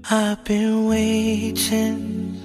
I've been waiting,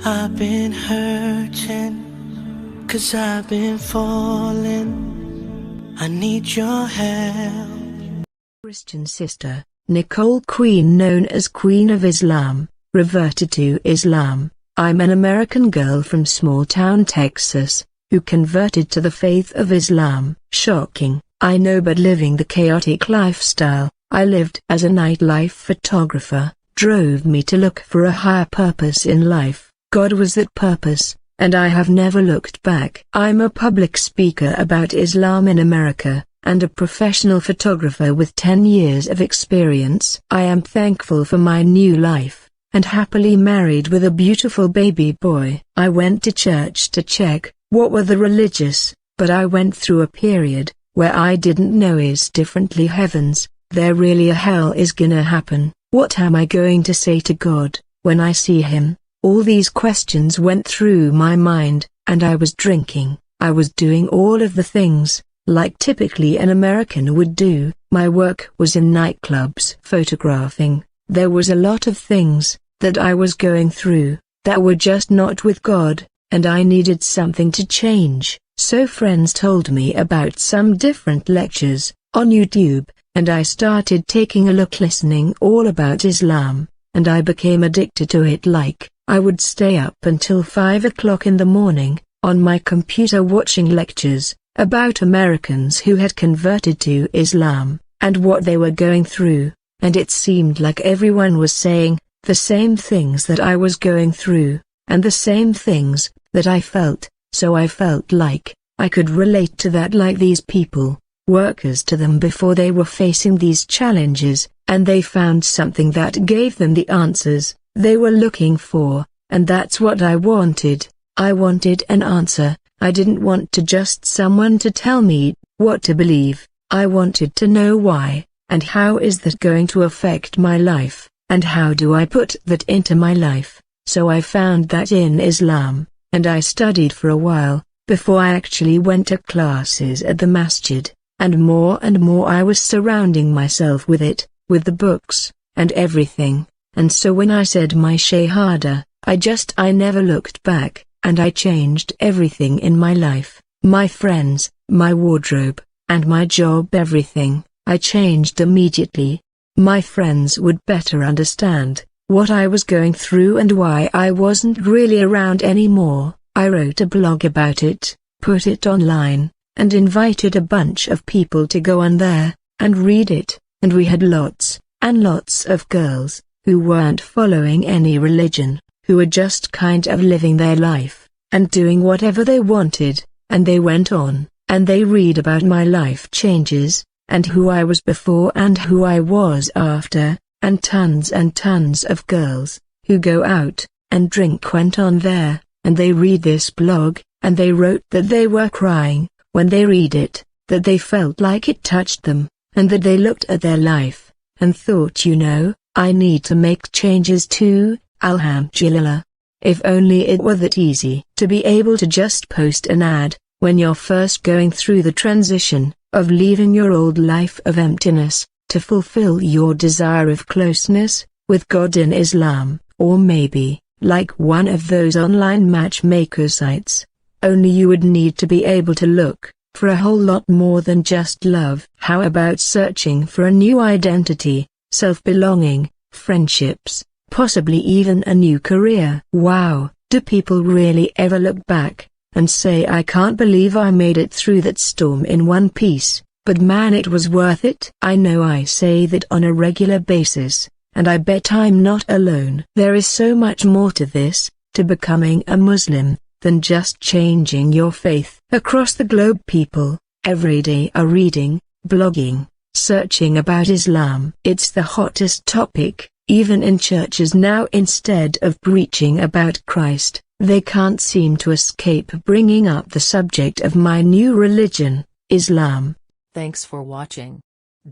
I've been hurting, 'cause I've been falling, I need your help. Christian sister, Nicole Queen, known as Queen of Islam, reverted to Islam. I'm an American girl from small-town Texas, who converted to the faith of Islam. Shocking, I know, but living the chaotic lifestyle I lived as a nightlife photographer drove me to look for a higher purpose in life. God was that purpose, and I have never looked back. I'm a public speaker about Islam in America, and a professional photographer with 10 years of experience. I am thankful for my new life, and happily married with a beautiful baby boy. I went to church to check what were the religious, but I went through a period where I didn't know is differently heavens, there really a hell is gonna happen. What am I going to say to God when I see him? All these questions went through my mind, and I was drinking. I was doing all of the things like typically an American would do. My work was in nightclubs photographing. There was a lot of things that I was going through that were just not with God, and I needed something to change. So friends told me about some different lectures on YouTube, and I started taking a look, listening all about Islam, and I became addicted to it. Like, I would stay up until 5 o'clock in the morning on my computer watching lectures about Americans who had converted to Islam, and what they were going through, and it seemed like everyone was saying the same things that I was going through, and the same things that I felt, so I felt like I could relate to that, like these people, workers to them before they were facing these challenges, and they found something that gave them the answers they were looking for, and that's what I wanted. I wanted an answer. I didn't want to just someone to tell me what to believe. I wanted to know why, and how is that going to affect my life, and how do I put that into my life. So I found that in Islam, and I studied for a while, before I actually went to classes at the masjid, and more I was surrounding myself with it, with the books, and everything, and so when I said my Shahada, I never looked back, and I changed everything in my life, my friends, my wardrobe, and my job, everything. I changed immediately. My friends would better understand what I was going through and why I wasn't really around anymore. I wrote a blog about it, put it online, and invited a bunch of people to go on there and read it, and we had lots and lots of girls who weren't following any religion, who were just kind of living their life and doing whatever they wanted, and they went on and they read about my life changes, and who I was before and who I was after, and tons of girls who go out and drink went on there, and they read this blog, and they wrote that they were crying when they read it, that they felt like it touched them, and that they looked at their life and thought, you know, I need to make changes too. Alhamdulillah. If only it were that easy to be able to just post an ad when you're first going through the transition of leaving your old life of emptiness to fulfill your desire of closeness with God in Islam, or maybe like one of those online matchmaker sites. Only you would need to be able to look for a whole lot more than just love. How about searching for a new identity, self-belonging, friendships, possibly even a new career? Wow, do people really ever look back and say, I can't believe I made it through that storm in one piece, but man, it was worth it? I know I say that on a regular basis, and I bet I'm not alone. There is so much more to this, to becoming a Muslim, than just changing your faith. Across the globe, people every day are reading, blogging, searching about Islam. It's the hottest topic, even in churches now. Instead of preaching about Christ, they can't seem to escape bringing up the subject of my new religion, Islam. Thanks for watching.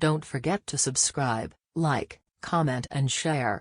Don't forget to subscribe, like, comment and share.